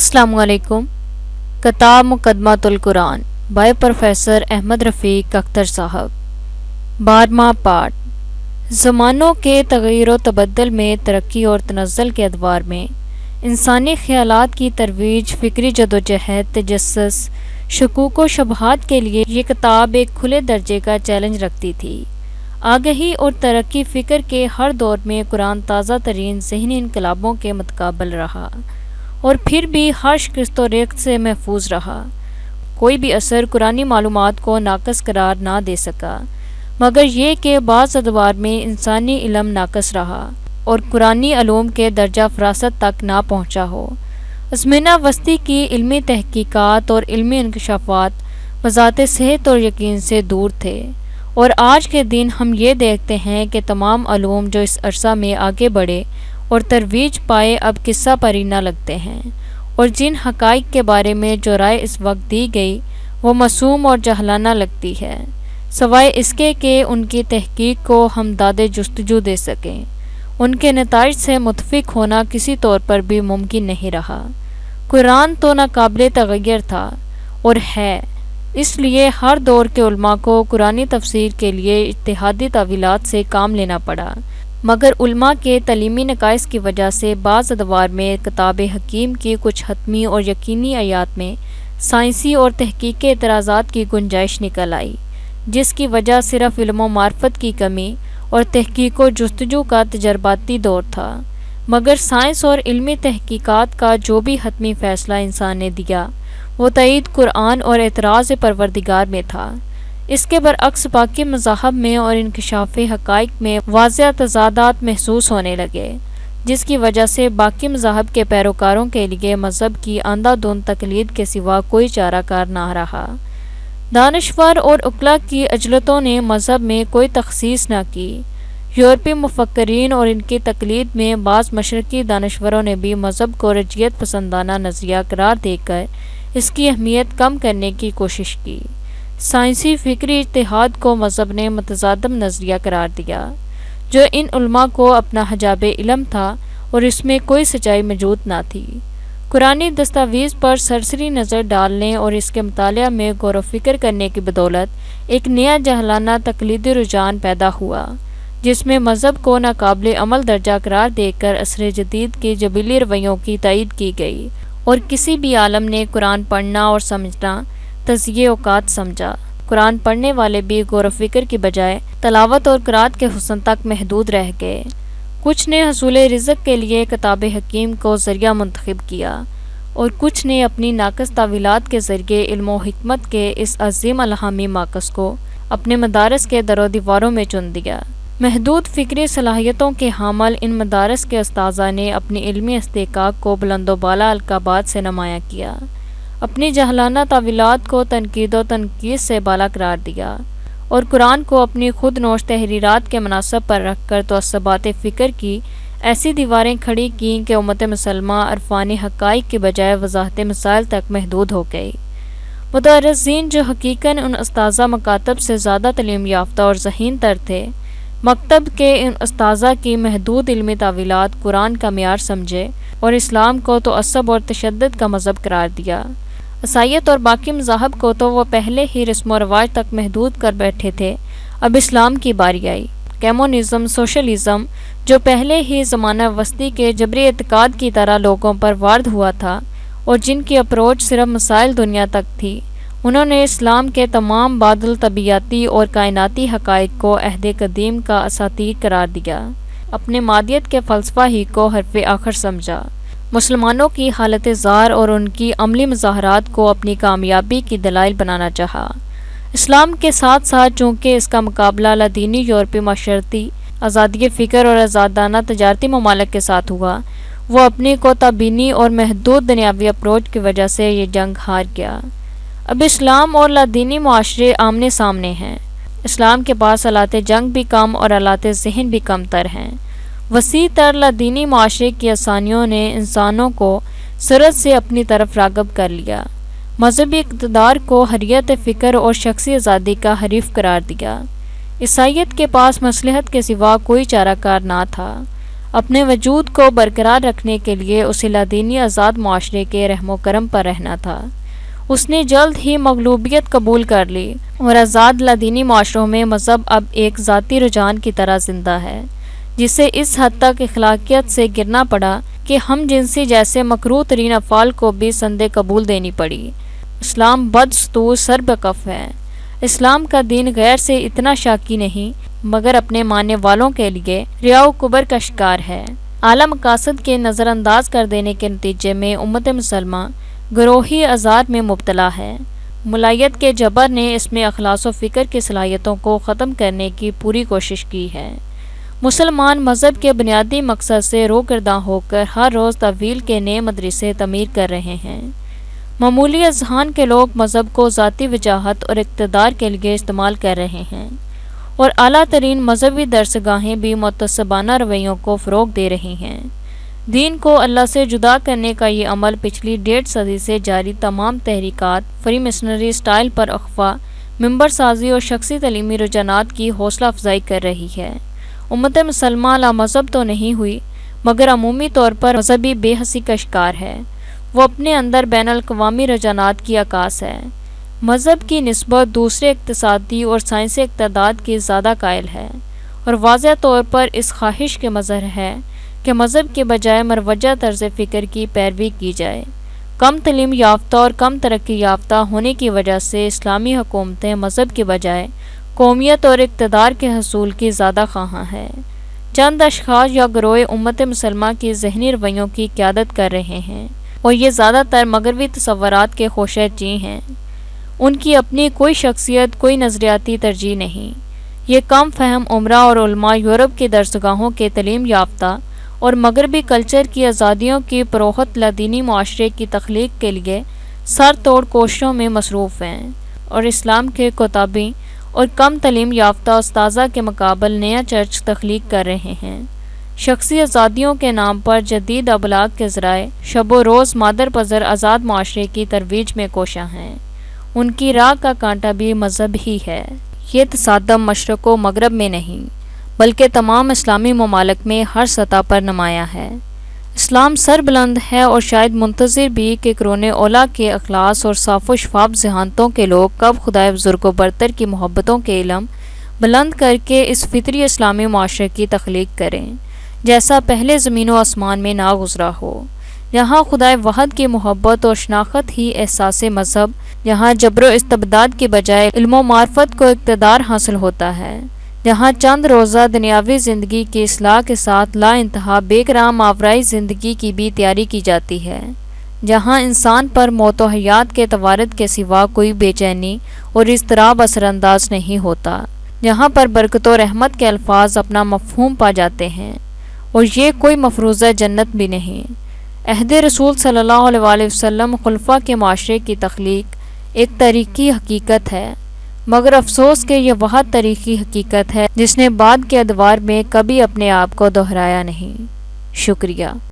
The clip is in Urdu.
السلام علیکم۔ کتاب مقدمۃ القرآن بائے پروفیسر احمد رفیق اختر صاحب۔ 12واں پارٹ۔ زمانوں کے تغیر و تبدل میں ترقی اور تنزل کے ادوار میں انسانی خیالات کی ترویج، فکری جدوجہد، تجسس، شکوک و شبہات کے لیے یہ کتاب ایک کھلے درجے کا چیلنج رکھتی تھی۔ آگہی اور ترقی فکر کے ہر دور میں قرآن تازہ ترین ذہنی انقلابوں کے متقابل رہا اور پھر بھی ہر شکست و ریخت سے محفوظ رہا۔ کوئی بھی اثر قرآنی معلومات کو ناقص قرار نہ دے سکا، مگر یہ کہ بعض ادوار میں انسانی علم ناقص رہا اور قرآنی علوم کے درجہ فراست تک نہ پہنچا ہو۔ ازمنہ وسطی کی علمی تحقیقات اور علمی انکشافات بذات صحت اور یقین سے دور تھے، اور آج کے دن ہم یہ دیکھتے ہیں کہ تمام علوم جو اس عرصہ میں آگے بڑھے اور ترویج پائے اب قصہ پرینہ لگتے ہیں، اور جن حقائق کے بارے میں جو رائے اس وقت دی گئی وہ معصوم اور جاہلانہ لگتی ہے، سوائے اس کے کہ ان کی تحقیق کو ہم داد جستجو دے سکیں۔ ان کے نتائج سے متفق ہونا کسی طور پر بھی ممکن نہیں رہا۔ قرآن تو ناقابل تغیر تھا اور ہے، اس لیے ہر دور کے علماء کو قرآنی تفسیر کے لیے اجتہادی تعویلات سے کام لینا پڑا، مگر علماء کے تعلیمی نقائص کی وجہ سے بعض ادوار میں کتاب حکیم کی کچھ حتمی اور یقینی آیات میں سائنسی اور تحقیقی اعتراضات کی گنجائش نکل آئی، جس کی وجہ صرف علم و معرفت کی کمی اور تحقیق و جستجو کا تجرباتی دور تھا۔ مگر سائنس اور علمی تحقیقات کا جو بھی حتمی فیصلہ انسان نے دیا وہ تائید قرآن اور اعتراض پروردگار میں تھا۔ اس کے برعکس باقی مذاہب میں اور انکشاف حقائق میں واضح تضادات محسوس ہونے لگے، جس کی وجہ سے باقی مذاہب کے پیروکاروں کے لیے مذہب کی اندھا دھند تقلید کے سوا کوئی چارہ کار نہ رہا۔ دانشور اور عقلاء کی عجلتوں نے مذہب میں کوئی تخصیص نہ کی۔ یورپی مفکرین اور ان کی تقلید میں بعض مشرقی دانشوروں نے بھی مذہب کو رجعیت پسندانہ نظریہ قرار دے کر اس کی اہمیت کم کرنے کی کوشش کی۔ سائنسی فکری اجتہاد کو مذہب نے متصادم نظریہ قرار دیا، جو ان علماء کو اپنا حجاب علم تھا اور اس میں کوئی سچائی موجود نہ تھی۔ قرآنی دستاویز پر سرسری نظر ڈالنے اور اس کے مطالعہ میں غور و فکر کرنے کی بدولت ایک نیا جاہلانہ تقلیدی رجحان پیدا ہوا، جس میں مذہب کو ناقابل عمل درجہ قرار دے کر عصر جدید کی جبلی رویوں کی تائید کی گئی، اور کسی بھی عالم نے قرآن پڑھنا اور سمجھنا تضییع اوقات سمجھا۔ قرآن پڑھنے والے بھی غور و فکر کی بجائے تلاوت اور قرات کے حسن تک محدود رہ گئے۔ کچھ نے حصول رزق کے لیے کتاب حکیم کو ذریعہ منتخب کیا، اور کچھ نے اپنی ناقص تعویلات کے ذریعے علم و حکمت کے اس عظیم الہامی ماخذ کو اپنے مدارس کے در و دیواروں میں چن دیا۔ محدود فکری صلاحیتوں کے حامل ان مدارس کے اساتذہ نے اپنی علمی استحقاق کو بلند و بالا القابات سے نمایاں کیا، اپنی جاہلانہ تعویلات کو تنقید و تنقیص سے بالا قرار دیا، اور قرآن کو اپنی خود نوش تحریرات کے مناصب پر رکھ کر تعصبات فکر کی ایسی دیواریں کھڑی کیں کہ امت مسلمہ عرفان حقائق کے بجائے وضاحت مسائل تک محدود ہو گئی۔ مدرسین جو حقیقاً ان اساتذہ مکاتب سے زیادہ تعلیم یافتہ اور ذہین تر تھے، مکتب کے ان اساتذہ کی محدود علمی تعویلات قرآن کا معیار سمجھے اور اسلام کو تعصب اور تشدد کا مذہب قرار دیا۔ عیسائیت اور باقی مذاہب کو تو وہ پہلے ہی رسم و رواج تک محدود کر بیٹھے تھے، اب اسلام کی باری آئی۔ کمیونزم، سوشلزم، جو پہلے ہی زمانہ وسطی کے جبری اعتقاد کی طرح لوگوں پر وارد ہوا تھا اور جن کی اپروچ صرف مسائل دنیا تک تھی، انہوں نے اسلام کے تمام بادل طبیعیاتی اور کائناتی حقائق کو عہد قدیم کا اساطیر قرار دیا، اپنے مادیت کے فلسفہ ہی کو حرف آخر سمجھا۔ مسلمانوں کی حالت زار اور ان کی عملی مظاہرات کو اپنی کامیابی کی دلائل بنانا چاہا۔ اسلام کے ساتھ ساتھ چونکہ اس کا مقابلہ لادینی یورپی معاشرتی آزادی فکر اور آزادانہ تجارتی ممالک کے ساتھ ہوا، وہ اپنی کوتا بینی اور محدود دنیاوی اپروچ کی وجہ سے یہ جنگ ہار گیا۔ اب اسلام اور لادینی معاشرے آمنے سامنے ہیں۔ اسلام کے پاس آلات جنگ بھی کم اور آلات ذہن بھی کم تر ہیں۔ وسیع تر لادینی معاشرے کی آسانیوں نے انسانوں کو سرعت سے اپنی طرف راغب کر لیا، مذہبی اقتدار کو حریت فکر اور شخصی آزادی کا حریف قرار دیا۔ عیسائیت کے پاس مصلحت کے سوا کوئی چارہ کار نہ تھا۔ اپنے وجود کو برقرار رکھنے کے لیے اسے لادینی آزاد معاشرے کے رحم و کرم پر رہنا تھا۔ اس نے جلد ہی مغلوبیت قبول کر لی اور آزاد لادینی معاشروں میں مذہب اب ایک ذاتی رجحان کی طرح زندہ ہے، جسے اس حد تک اخلاقیات سے گرنا پڑا کہ ہم جنسی جیسے مکروہ ترین افعال کو بھی سند قبول دینی پڑی۔ اسلام بدستور سربکف ہے۔ اسلام کا دین غیر سے اتنا شاکی نہیں مگر اپنے ماننے والوں کے لیے ریا و کبر کا شکار ہے۔ اعلیٰ مقاصد کے نظر انداز کر دینے کے نتیجے میں امت مسلمہ گروہی آزار میں مبتلا ہے۔ ملائیت کے جبر نے اس میں اخلاص و فکر کی صلاحیتوں کو ختم کرنے کی پوری کوشش کی ہے۔ مسلمان مذہب کے بنیادی مقصد سے روگرداں ہو کر ہر روز تعویل کے نئے مدرسے تعمیر کر رہے ہیں۔ معمولی اذہان کے لوگ مذہب کو ذاتی وجاہت اور اقتدار کے لیے استعمال کر رہے ہیں، اور اعلیٰ ترین مذہبی درسگاہیں بھی متعصبانہ رویوں کو فروغ دے رہی ہیں۔ دین کو اللہ سے جدا کرنے کا یہ عمل پچھلی 1.5 صدی سے جاری تمام تحریکات، فری مشنری اسٹائل پر اخفا ممبر سازی اور شخصی تعلیمی رجحانات کی حوصلہ افزائی کر رہی ہے۔ امت مسلمہ لا مذہب تو نہیں ہوئی مگر عمومی طور پر مذہبی بے حسی کا شکار ہے۔ وہ اپنے اندر بین الاقوامی رجحانات کی عکاس ہے۔ مذہب کی نسبت دوسرے اقتصادی اور سائنسی اقتدار کی زیادہ قائل ہے، اور واضح طور پر اس خواہش کے مظہر ہے کہ مذہب کے بجائے مروجہ طرز فکر کی پیروی کی جائے۔ کم تعلیم یافتہ اور کم ترقی یافتہ ہونے کی وجہ سے اسلامی حکومتیں مذہب کے بجائے قومیت اور اقتدار کے حصول کی زیادہ خواہاں ہیں۔ چند اشخاص یا گروہ امت مسلمہ کی ذہنی رویوں کی قیادت کر رہے ہیں، اور یہ زیادہ تر مغربی تصورات کے خوشہ چیں ہیں۔ ان کی اپنی کوئی شخصیت، کوئی نظریاتی ترجیح نہیں۔ یہ کم فہم عمرا اور علماء یورپ کی درسگاہوں کے تعلیم یافتہ اور مغربی کلچر کی آزادیوں کی پروخت لادینی معاشرے کی تخلیق کے لیے سر توڑ کوششوں میں مصروف ہیں، اور اسلام کے کتابی اور کم تعلیم یافتہ استاذہ کے مقابل نیا چرچ تخلیق کر رہے ہیں۔ شخصی آزادیوں کے نام پر جدید ابلاغ کے ذرائع شب و روز مادر پذر آزاد معاشرے کی ترویج میں کوشاں ہیں۔ ان کی راہ کا کانٹا بھی مذہب ہی ہے۔ یہ تصادم مشرق و مغرب میں نہیں بلکہ تمام اسلامی ممالک میں ہر سطح پر نمایاں ہے۔ اسلام سر بلند ہے، اور شاید منتظر بھی کہ قرون اولیٰ کے اخلاص اور صاف و شفاف ذہانتوں کے لوگ کب خدائے بزرگ و برتر کی محبتوں کے علم بلند کر کے اس فطری اسلامی معاشرے کی تخلیق کریں، جیسا پہلے زمین و آسمان میں نہ گزرا ہو، جہاں خدائے واحد کی محبت اور شناخت ہی احساس مذہب، جہاں جبر و استبداد کی بجائے علم و معرفت کو اقتدار حاصل ہوتا ہے، جہاں چند روزہ دنیاوی زندگی کی اصلاح کے ساتھ لا انتہا بے کرام ماورائی زندگی کی بھی تیاری کی جاتی ہے، جہاں انسان پر موت و حیات کے توارد کے سوا کوئی بے چینی اور اضطراب اثر انداز نہیں ہوتا، جہاں پر برکت و رحمت کے الفاظ اپنا مفہوم پا جاتے ہیں، اور یہ کوئی مفروضہ جنت بھی نہیں۔ عہد رسول صلی اللہ علیہ وآلہ وسلم خلفاء کے معاشرے کی تخلیق ایک تاریخی حقیقت ہے، مگر افسوس کہ یہ بہت تاریخی حقیقت ہے جس نے بعد کے ادوار میں کبھی اپنے آپ کو دہرایا نہیں۔ شکریہ۔